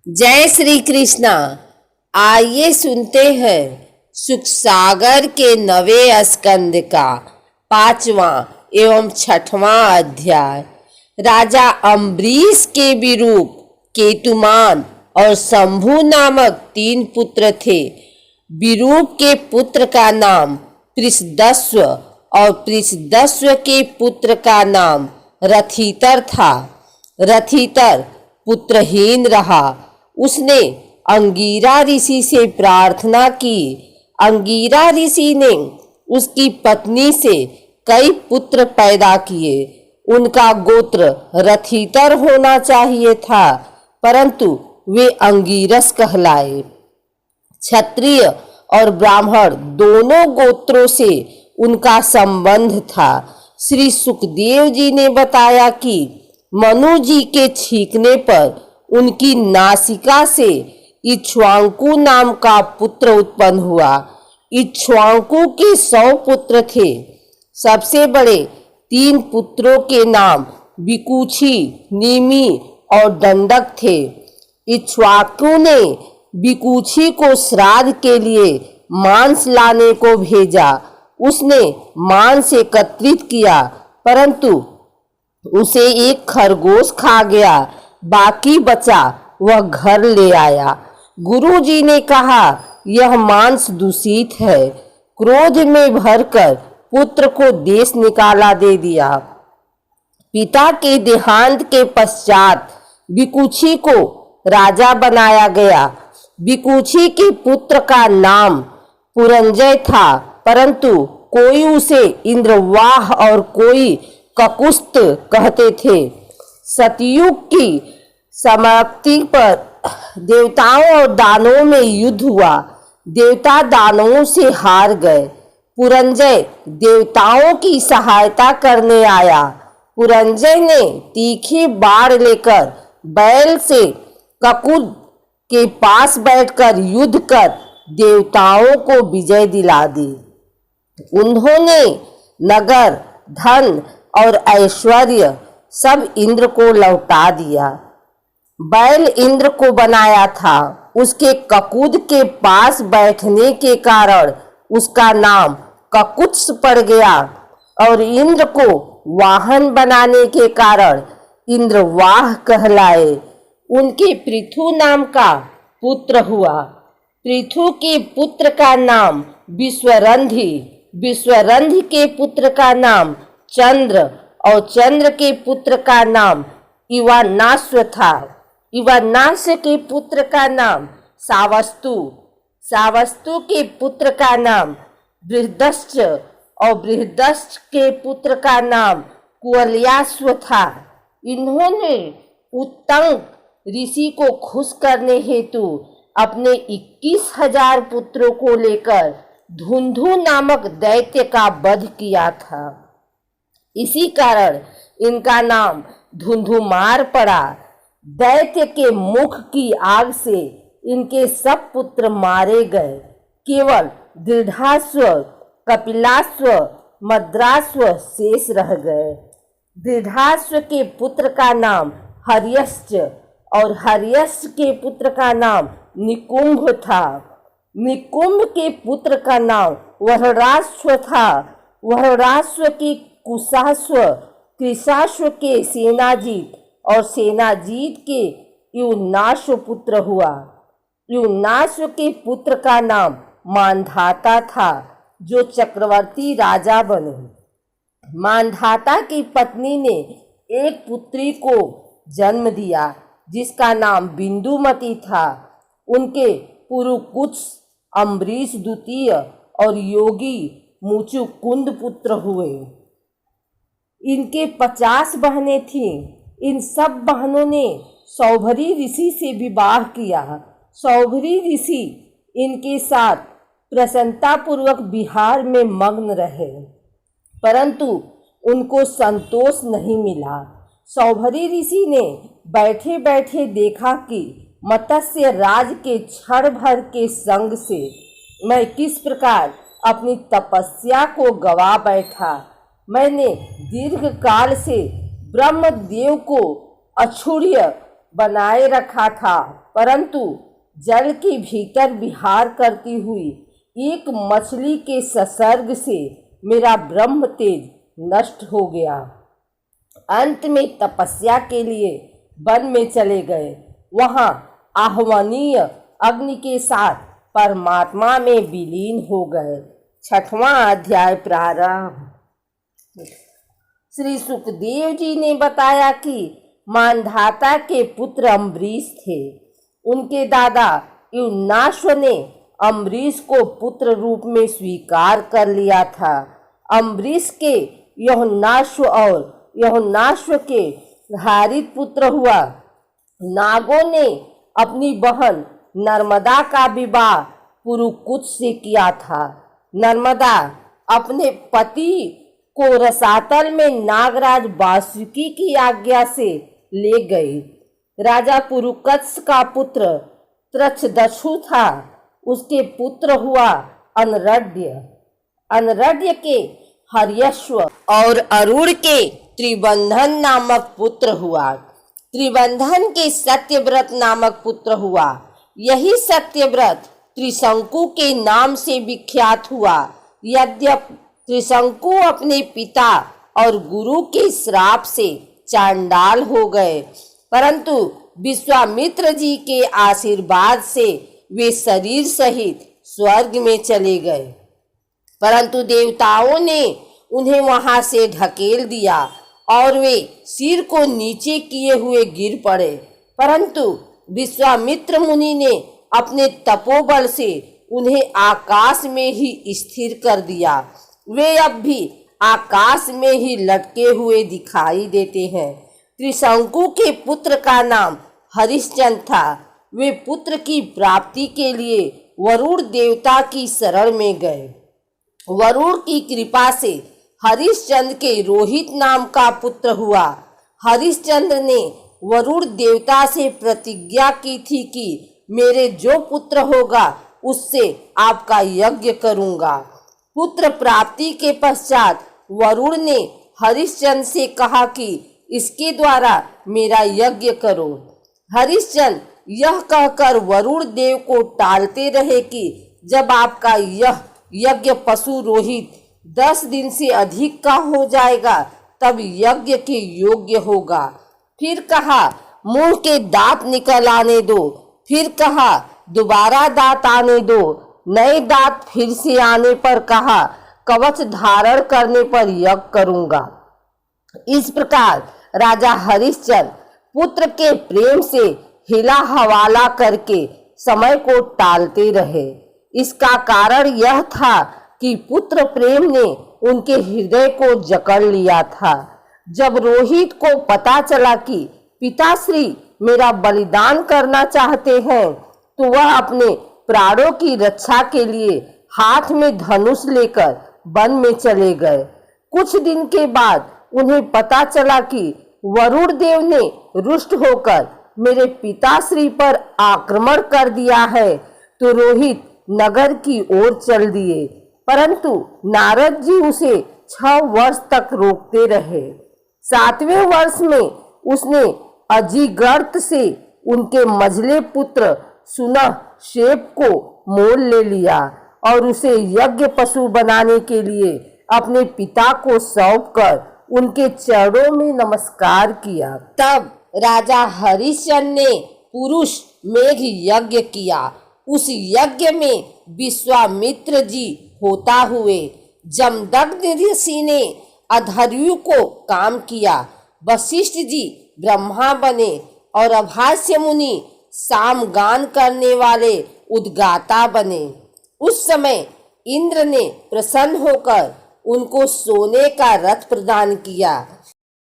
जय श्री कृष्णा। आइए सुनते हैं सुख सागर के नवे स्कंद का 5वां एवं 6वां अध्याय। राजा अम्बरीश के विरूप केतुमान और शंभु नामक 3 पुत्र थे। विरूप के पुत्र का नाम पृषदस्व और पृषदस्व के पुत्र का नाम रथितर था। रथितर पुत्रहीन रहा। उसने अंगीरा ऋषि से प्रार्थना की। अंगीरा ऋषि ने उसकी पत्नी से कई पुत्र पैदा किए। उनका गोत्र रथितर होना चाहिए था, परंतु वे अंगीरस कहलाए। क्षत्रिय और ब्राह्मण दोनों गोत्रों से उनका संबंध था। श्री सुखदेव जी ने बताया कि मनु जी के छींकने पर उनकी नासिका से इक्ष्वाकु नाम का पुत्र उत्पन्न हुआ। इक्ष्वाकु के 100 पुत्र थे। सबसे बड़े 3 पुत्रों के नाम विकुक्षी, निमि और दंडक थे। इक्ष्वाकु ने विकुक्षी को श्राद्ध के लिए मांस लाने को भेजा। उसने मांस एकत्रित किया, परंतु उसे एक खरगोश खा गया। बाकी बचा वह घर ले आया। गुरु जी ने कहा, यह मांस दूषित है। क्रोध में भरकर पुत्र को देश निकाला दे दिया। पिता के देहांत के पश्चात विकुक्षी को राजा बनाया गया। विकुक्षी के पुत्र का नाम पुरंजय था, परंतु कोई उसे इंद्रवाह और कोई ककुस्त कहते थे। सतयुग की समाप्ति पर देवताओं और दानवों में युद्ध हुआ। देवता दानवों से हार गए। पुरंजय देवताओं की सहायता करने आया। पुरंजय ने तीखी बाण लेकर बैल से ककुद के पास बैठकर युद्ध कर देवताओं को विजय दिला दी। उन्होंने नगर, धन और ऐश्वर्य सब इंद्र को लौटा दिया। बैल इंद्र को बनाया था। उसके ककुद के पास बैठने के कारण उसका नाम ककुत्स पड़ गया और इंद्र को वाहन बनाने के कारण इंद्रवाह कहलाए। उनके पृथु नाम का पुत्र हुआ। पृथु के पुत्र का नाम विश्वरंधी, विश्वरंधी के पुत्र का नाम चंद्र और चंद्र के पुत्र का नाम इवानाश्व था। इवानाश्व के पुत्र का नाम सावस्तु, सावस्तु के पुत्र का नाम बृहदश्च और बृहदश्च के पुत्र का नाम कुवलयाश्व था। इन्होंने उत्तंग ऋषि को खुश करने हेतु अपने 21,000 पुत्रों को लेकर धुंधु नामक दैत्य का वध किया था। इसी कारण इनका नाम धुंधुमार पड़ा। दैत्य के मुख की आग से इनके सब पुत्र मारे गए। केवल दृढ़ाश्व, कपिलाश्व, मद्राश्व शेष रह गए। दृढ़ाश्व के पुत्र का नाम हर्यश्च और हर्यश्च के पुत्र का नाम निकुंभ था। निकुंभ के पुत्र का नाम वह्राश्व था। वह्राश्व के कुशाश्व, कृशाश्व के सेनाजीत और सेनाजीत के युनाश्व पुत्र हुआ। युनाश्व के पुत्र का नाम मांधाता था, जो चक्रवर्ती राजा बने। मांधाता की पत्नी ने एक पुत्री को जन्म दिया, जिसका नाम बिंदुमती था। उनके पुरुकुत्स अम्बरीश द्वितीय और योगी मुचुकुंद पुत्र हुए। इनके 50 बहनें थीं। इन सब बहनों ने सौभरी ऋषि से विवाह किया। सौभरी ऋषि इनके साथ प्रसन्नतापूर्वक विहार में मग्न रहे, परंतु उनको संतोष नहीं मिला। सौभरी ऋषि ने बैठे बैठे देखा कि मत्स्य राज के क्षण भर के संग से मैं किस प्रकार अपनी तपस्या को गवा बैठा। मैंने दीर्घ काल से ब्रह्मदेव को अक्षुण्य बनाए रखा था, परंतु जल के भीतर विहार करती हुई एक मछली के संसर्ग से मेरा ब्रह्म तेज नष्ट हो गया। अंत में तपस्या के लिए वन में चले गए। वहां आह्वनीय अग्नि के साथ परमात्मा में विलीन हो गए। 6वां अध्याय प्रारंभ। श्री सुखदेव जी ने बताया कि मानधाता के पुत्र अम्बरीश थे। उनके दादा युवनाश्व ने अम्बरीश को पुत्र रूप में स्वीकार कर लिया था। अम्बरीश के युवनाश्व और युवनाश्व के हारित पुत्र हुआ। नागों ने अपनी बहन नर्मदा का विवाह पुरुकुच से किया था। नर्मदा अपने पति को रसातल में नागराज वासुकी की आज्ञा से ले गई। राजा पुरुकत्स का पुत्र त्रक्षदक्षु था। उसके पुत्र हुआ अनरड्य। अनरड्य के हर्यश्व और अरुण के त्रिबंधन नामक पुत्र हुआ। त्रिबंधन के सत्यव्रत नामक पुत्र हुआ। यही सत्यव्रत त्रिशंकु के नाम से विख्यात हुआ। यद्यपि त्रिशंकु अपने पिता और गुरु के श्राप से चांडाल हो गए, परंतु विश्वामित्र जी के आशीर्वाद से वे शरीर सहित स्वर्ग में चले गए। परंतु देवताओं ने उन्हें वहां से ढकेल दिया और वे सिर को नीचे किए हुए गिर पड़े। परंतु विश्वामित्र मुनि ने अपने तपोबल से उन्हें आकाश में ही स्थिर कर दिया। वे अब भी आकाश में ही लटके हुए दिखाई देते हैं। त्रिशंकु के पुत्र का नाम हरिश्चंद्र था। वे पुत्र की प्राप्ति के लिए वरुण देवता की शरण में गए। वरुण की कृपा से हरिश्चंद्र के रोहित नाम का पुत्र हुआ। हरिश्चंद्र ने वरुण देवता से प्रतिज्ञा की थी कि मेरे जो पुत्र होगा उससे आपका यज्ञ करूंगा। पुत्र प्राप्ति के पश्चात वरुण ने हरिश्चंद्र से कहा कि इसके द्वारा मेरा यज्ञ करो। हरिश्चंद्र यह कहकर वरुण देव को टालते रहे कि जब आपका यह यज्ञ पशु रोहित 10 दिन से अधिक का हो जाएगा तब यज्ञ के योग्य होगा। फिर कहा मुंह के दांत निकल आने दो। फिर कहा दोबारा दांत आने दो। नए दांत फिर से आने पर कहा कवच धारण करने पर यज्ञ करूंगा। इस प्रकार राजा हरिश्चंद्र पुत्र के प्रेम से हिला हवाला करके समय को टालते रहे। इसका कारण यह था कि पुत्र प्रेम ने उनके हृदय को जकड़ लिया था। जब रोहित को पता चला कि पिताश्री मेरा बलिदान करना चाहते हैं तो वह अपने प्राणों की रक्षा के लिए हाथ में धनुष लेकर वन में चले गए। कुछ दिन के बाद उन्हें पता चला कि वरुण देव ने रुष्ट होकर मेरे पिताश्री पर आक्रमण कर दिया है, तो रोहित नगर की ओर चल दिए। परंतु नारद जी उसे 6 वर्ष तक रोकते रहे। 7वें वर्ष में उसने अजिगर्त से उनके मझले पुत्र सुनह शेप को मोल ले लिया और उसे यज्ञ पशु बनाने के लिए अपने पिता को सौंपकर उनके चरणों में नमस्कार किया। तब राजा हरिश्चंद्र ने पुरुष मेघ यज्ञ किया। उस यज्ञ में विश्वामित्र जी होता हुए जमदग्नि ऋषि ने अधर्यु को काम किया। वशिष्ठ जी ब्रह्मा बने और अभास्य मुनि सामगान करने वाले उद्गाता बने। उस समय इंद्र ने प्रसन्न होकर उनको सोने का रथ प्रदान किया।